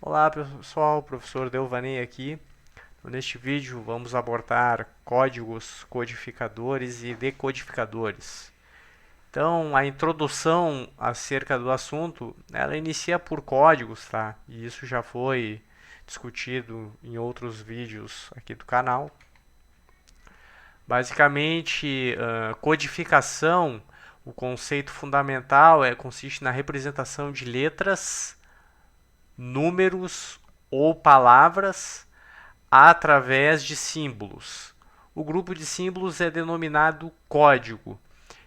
Olá pessoal, professor Delvaney aqui. Neste vídeo vamos abordar códigos, codificadores e decodificadores. Então, a introdução acerca do assunto, ela inicia por códigos, tá? E isso já foi discutido em outros vídeos aqui do canal. Basicamente, codificação, o conceito fundamental consiste na representação de letras, números ou palavras através de símbolos. O grupo de símbolos é denominado código.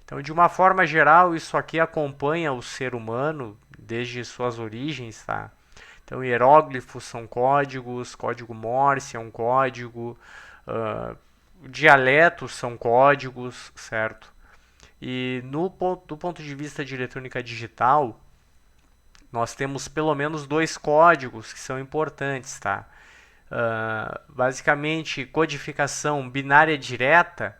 Então, de uma forma geral, isso aqui acompanha o ser humano desde suas origens, tá? Então, hieróglifos são códigos, código Morse é um código, dialetos são códigos, certo? E do ponto de vista de eletrônica digital, nós temos pelo menos dois códigos que são importantes, tá? Basicamente, codificação binária direta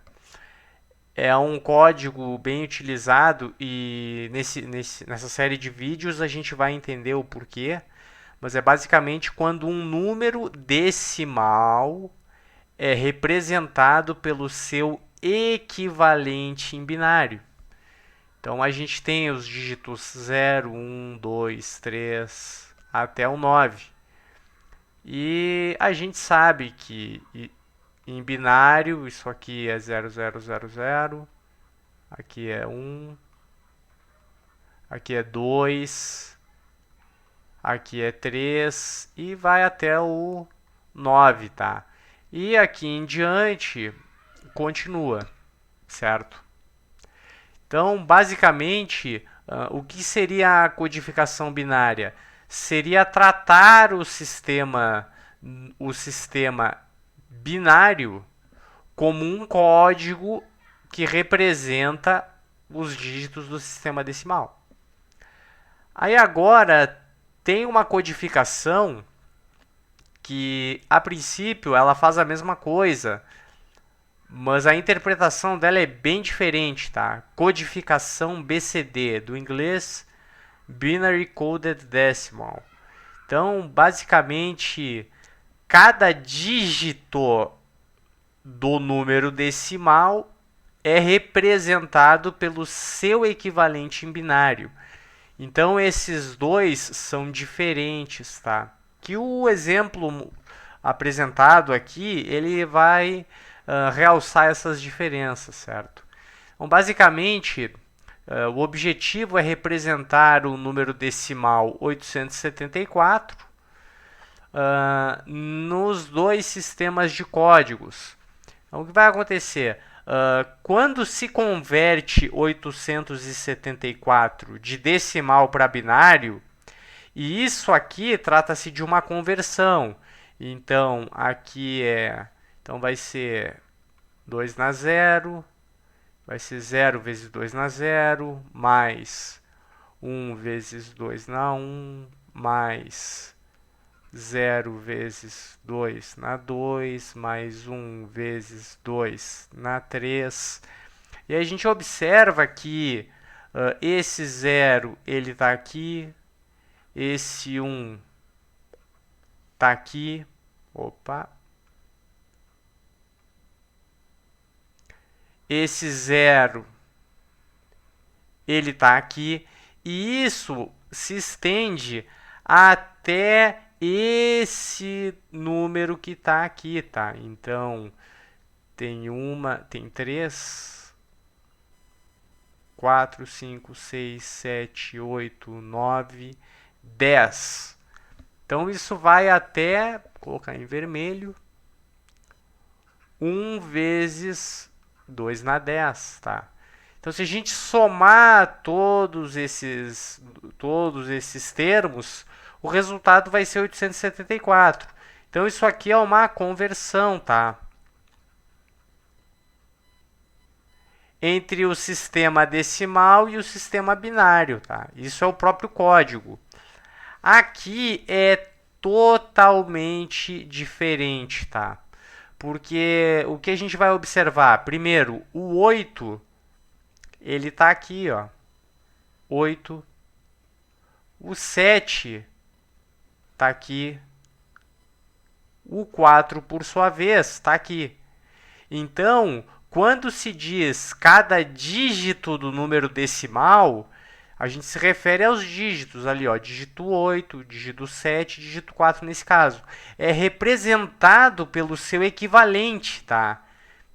é um código bem utilizado e nessa série de vídeos a gente vai entender o porquê, mas é basicamente quando um número decimal é representado pelo seu equivalente em binário. Então a gente tem os dígitos 0, 1, 2, 3 até o 9. E a gente sabe que em binário isso aqui é 0000, aqui é 1, aqui é 2, aqui é 3 e vai até o 9, tá? E aqui em diante continua, certo? Então, basicamente, o que seria a codificação binária? Seria tratar o sistema binário como um código que representa os dígitos do sistema decimal. Aí agora tem uma codificação que a princípio ela faz a mesma coisa, mas a interpretação dela é bem diferente, tá? Codificação BCD, do inglês Binary Coded Decimal. Então, basicamente, cada dígito do número decimal é representado pelo seu equivalente em binário. Então, esses dois são diferentes, tá? Que o exemplo apresentado aqui, ele vai realçar essas diferenças, certo? Então, basicamente, o objetivo é representar o número decimal 874 nos dois sistemas de códigos. Então, o que vai acontecer? Quando se converte 874 de decimal para binário, e isso aqui trata-se de uma conversão. Então, então vai ser 2 na 0, vai ser 0 vezes 2 na 0, mais 1 vezes 2 na 1, mais 0 vezes 2 na 2, mais 1 vezes 2 na 3. E aí a gente observa que esse 0 ele está aqui, esse 1 está aqui, opa, esse 0 ele está aqui, e isso se estende até esse número que está aqui, tá? Então, tem 3, 4, 5, 6, 7, 8, 9, 10. Então, isso vai até, vou colocar em vermelho, 1 vezes 2 na 10, tá? Então, se a gente somar todos esses termos, o resultado vai ser 874. Então, isso aqui é uma conversão, tá? Entre o sistema decimal e o sistema binário, tá? Isso é o próprio código. Aqui é totalmente diferente, tá? Porque o que a gente vai observar? Primeiro, o 8, ele está aqui, ó. 8. O 7 tá aqui. O 4, por sua vez, está aqui. Então, quando se diz cada dígito do número decimal, a gente se refere aos dígitos ali, ó, dígito 8, dígito 7, dígito 4 nesse caso. É representado pelo seu equivalente, tá?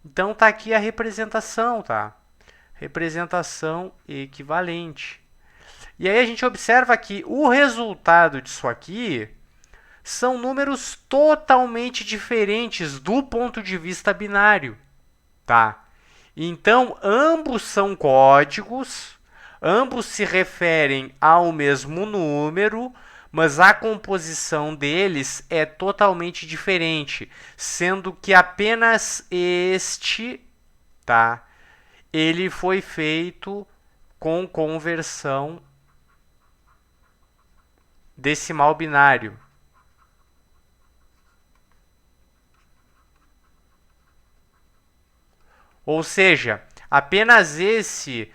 Então tá aqui a representação, tá? Representação equivalente. E aí a gente observa que o resultado disso aqui são números totalmente diferentes do ponto de vista binário, tá? Então, ambos são códigos, ambos se referem ao mesmo número, mas a composição deles é totalmente diferente, sendo que apenas este, tá? Ele foi feito com conversão decimal binário. Ou seja, apenas esse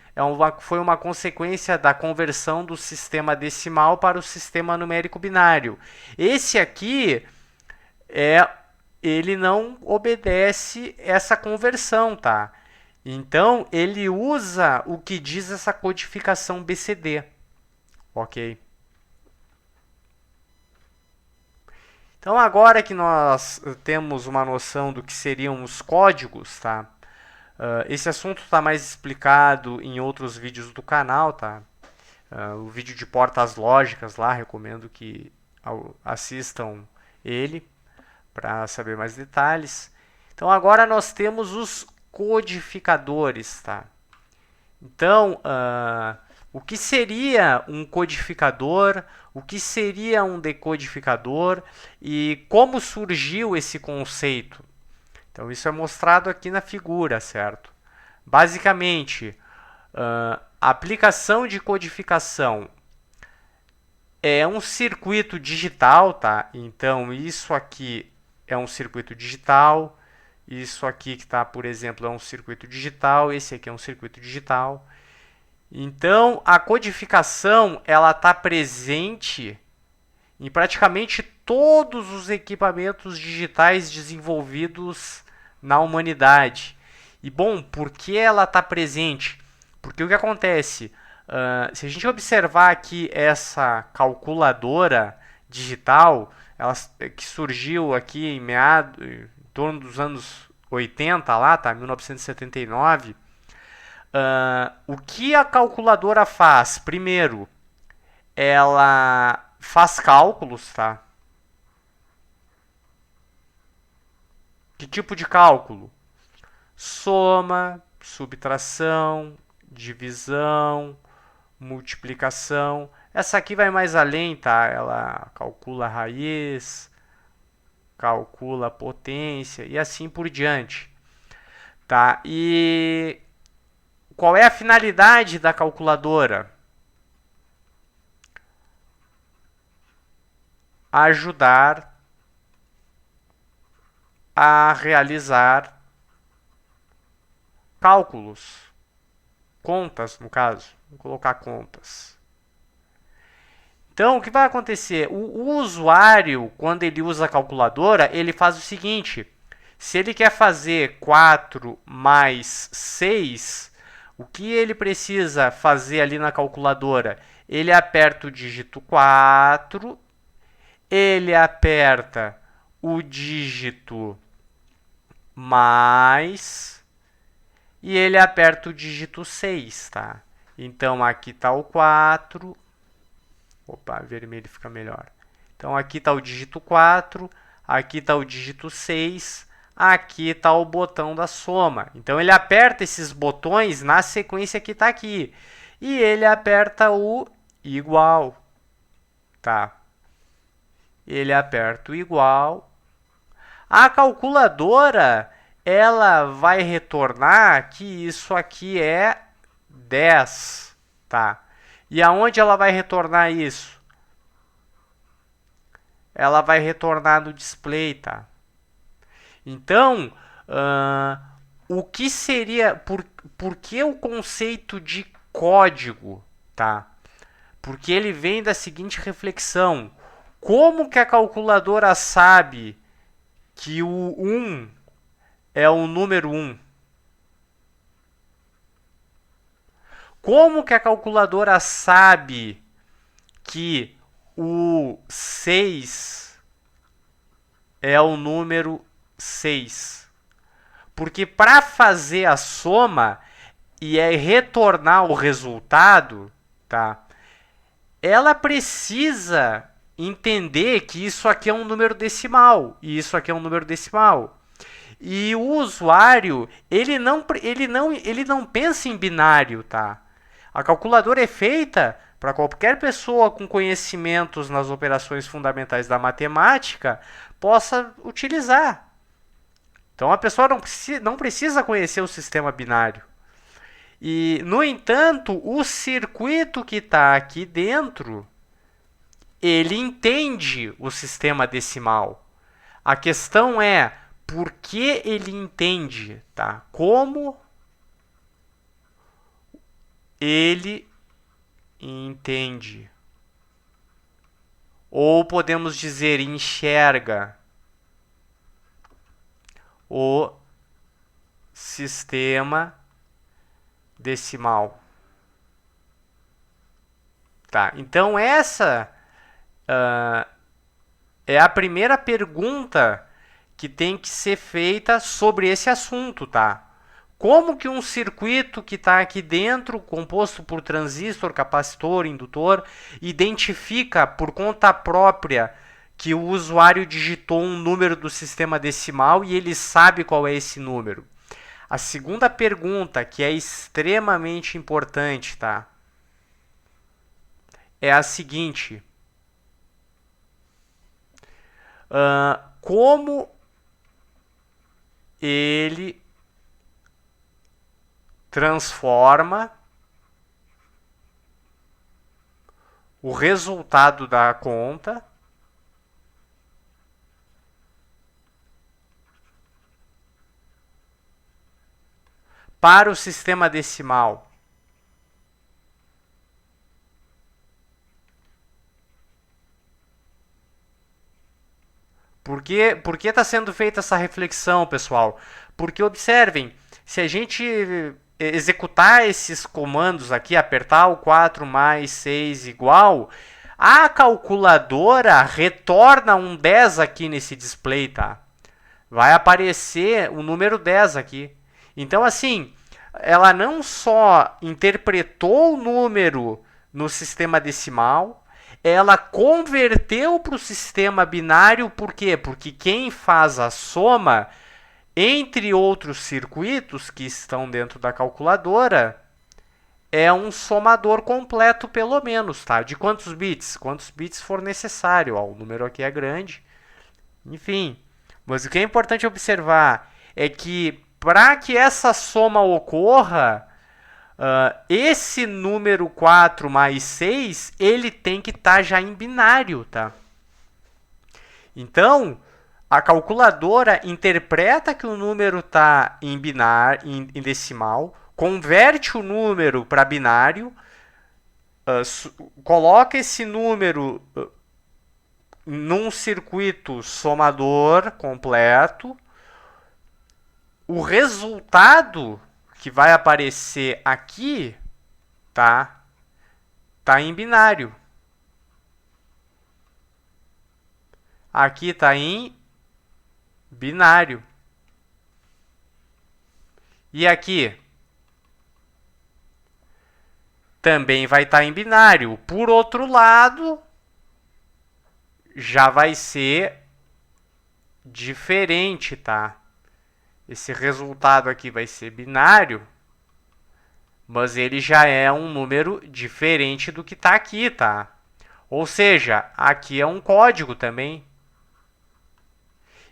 foi uma consequência da conversão do sistema decimal para o sistema numérico binário. Esse aqui, ele não obedece essa conversão, tá? Então, ele usa o que diz essa codificação BCD, ok? Então, agora que nós temos uma noção do que seriam os códigos, tá? Esse assunto está mais explicado em outros vídeos do canal, tá? O vídeo de portas lógicas lá, recomendo que assistam ele para saber mais detalhes. Então agora nós temos os codificadores, tá? Então, o que seria um codificador? O que seria um decodificador? E como surgiu esse conceito? Então, isso é mostrado aqui na figura, certo? Basicamente, a aplicação de codificação é um circuito digital, tá? Então, isso aqui é um circuito digital. Isso aqui que está, por exemplo, é um circuito digital. Esse aqui é um circuito digital. Então, a codificação ela está presente em praticamente todos os equipamentos digitais desenvolvidos na humanidade. E bom, por que ela está presente? Porque o que acontece? Se a gente observar aqui essa calculadora digital, que surgiu aqui em torno dos anos 80, lá, tá? 1979. O que a calculadora faz? Primeiro, ela faz cálculos, tá? Que tipo de cálculo? Soma, subtração, divisão, multiplicação. Essa aqui vai mais além, tá? Ela calcula a raiz, calcula a potência e assim por diante, tá? E qual é a finalidade da calculadora? Ajudar a realizar cálculos, contas no caso, vou colocar contas. Então, o que vai acontecer? O usuário, quando ele usa a calculadora, ele faz o seguinte: se ele quer fazer 4 mais 6, o que ele precisa fazer ali na calculadora? Ele aperta o dígito 4, ele aperta o dígito mais e ele aperta o dígito 6, tá? Então aqui está o 4. Opa, vermelho fica melhor. Então aqui está o dígito 4, aqui está o dígito 6, aqui está o botão da soma. Então ele aperta esses botões na sequência que está aqui. E ele aperta o igual, tá? Ele aperta o igual. A calculadora, ela vai retornar que isso aqui é 10, tá? E aonde ela vai retornar isso? Ela vai retornar no display, tá? Então, o que seria... Por que o conceito de código, tá? Porque ele vem da seguinte reflexão: Como que a calculadora sabe que o 1 é o número 1? Como que a calculadora sabe que o 6 é o número 6? Porque para fazer a soma e retornar o resultado, tá? Ela precisa entender que isso aqui é um número decimal e isso aqui é um número decimal. E o usuário, ele não pensa em binário, tá? A calculadora é feita para qualquer pessoa com conhecimentos nas operações fundamentais da matemática possa utilizar. Então a pessoa não precisa conhecer o sistema binário. E, no entanto, o circuito que está aqui dentro, ele entende o sistema decimal. A questão é por que ele entende, tá? Como ele entende. Ou podemos dizer enxerga o sistema decimal. Tá? Então essa é a primeira pergunta que tem que ser feita sobre esse assunto, tá? Como que um circuito que está aqui dentro, composto por transistor, capacitor, indutor, identifica por conta própria que o usuário digitou um número do sistema decimal e ele sabe qual é esse número? A segunda pergunta, que é extremamente importante, tá? É a seguinte: como ele transforma o resultado da conta para o sistema decimal? Por que está sendo feita essa reflexão, pessoal? Porque observem, se a gente executar esses comandos aqui, apertar o 4 mais 6 igual, a calculadora retorna um 10 aqui nesse display, tá? Vai aparecer o número 10 aqui. Então, assim, ela não só interpretou o número no sistema decimal, ela converteu para o sistema binário, por quê? Porque quem faz a soma, entre outros circuitos que estão dentro da calculadora, é um somador completo, pelo menos, tá? De quantos bits? Quantos bits for necessário. Ó, o número aqui é grande. Enfim, mas o que é importante observar é que para que essa soma ocorra, esse número 4 mais 6, ele tem que estar já em binário, tá? Então, a calculadora interpreta que o número está em binário, em decimal, converte o número para binário, coloca esse número num circuito somador completo. O resultado que vai aparecer aqui, tá em binário. Aqui está em binário. E aqui também vai estar em binário. Por outro lado, já vai ser diferente, tá? Esse resultado aqui vai ser binário, mas ele já é um número diferente do que está aqui, tá? Ou seja, aqui é um código também.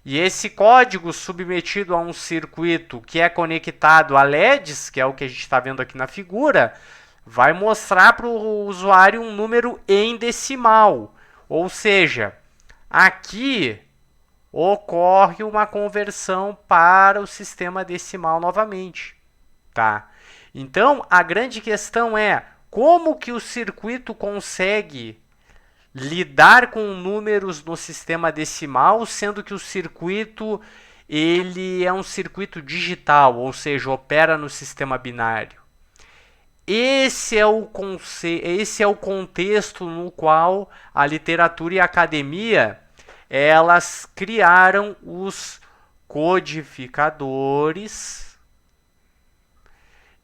E esse código submetido a um circuito que é conectado a LEDs, que é o que a gente está vendo aqui na figura, vai mostrar para o usuário um número em decimal. Ou seja, aqui ocorre uma conversão para o sistema decimal novamente, tá? Então, a grande questão é como que o circuito consegue lidar com números no sistema decimal, sendo que o circuito ele é um circuito digital, ou seja, opera no sistema binário. Esse é o contexto no qual a literatura e a academia elas criaram os codificadores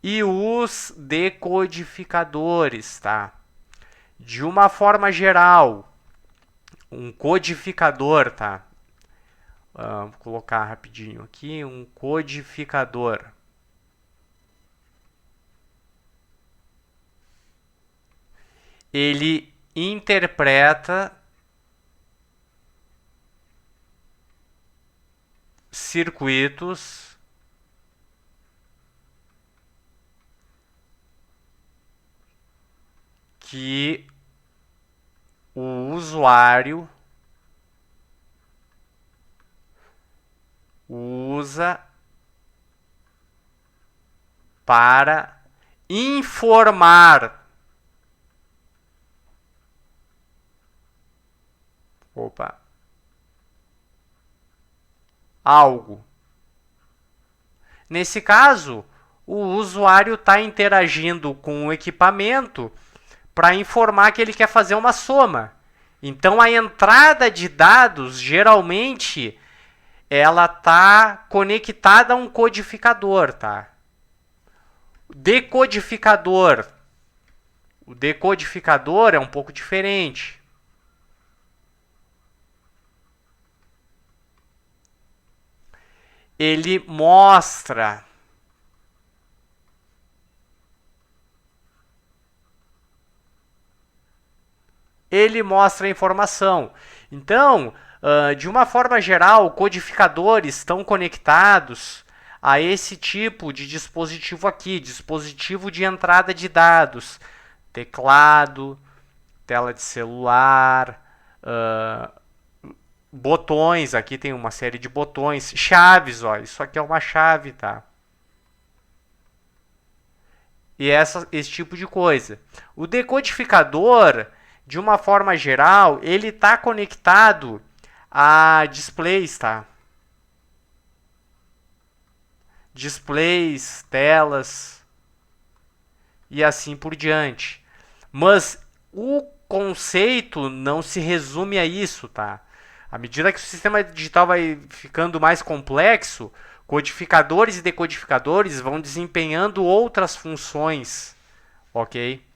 e os decodificadores, tá? De uma forma geral, um codificador, tá? Vou colocar rapidinho aqui, um codificador. Ele interpreta circuitos que o usuário usa para informar algo. Nesse caso, o usuário está interagindo com o equipamento para informar que ele quer fazer uma soma. Então, a entrada de dados, geralmente, ela está conectada a um codificador, tá? Decodificador. O decodificador é um pouco diferente. Ele mostra a informação. Então, de uma forma geral, codificadores estão conectados a esse tipo de dispositivo aqui, dispositivo de entrada de dados, teclado, tela de celular, botões, aqui tem uma série de botões, chaves, ó, isso aqui é uma chave, tá? E esse tipo de coisa. O decodificador, de uma forma geral, ele está conectado a displays, tá? Displays, telas e assim por diante. Mas o conceito não se resume a isso, tá? À medida que o sistema digital vai ficando mais complexo, codificadores e decodificadores vão desempenhando outras funções, ok?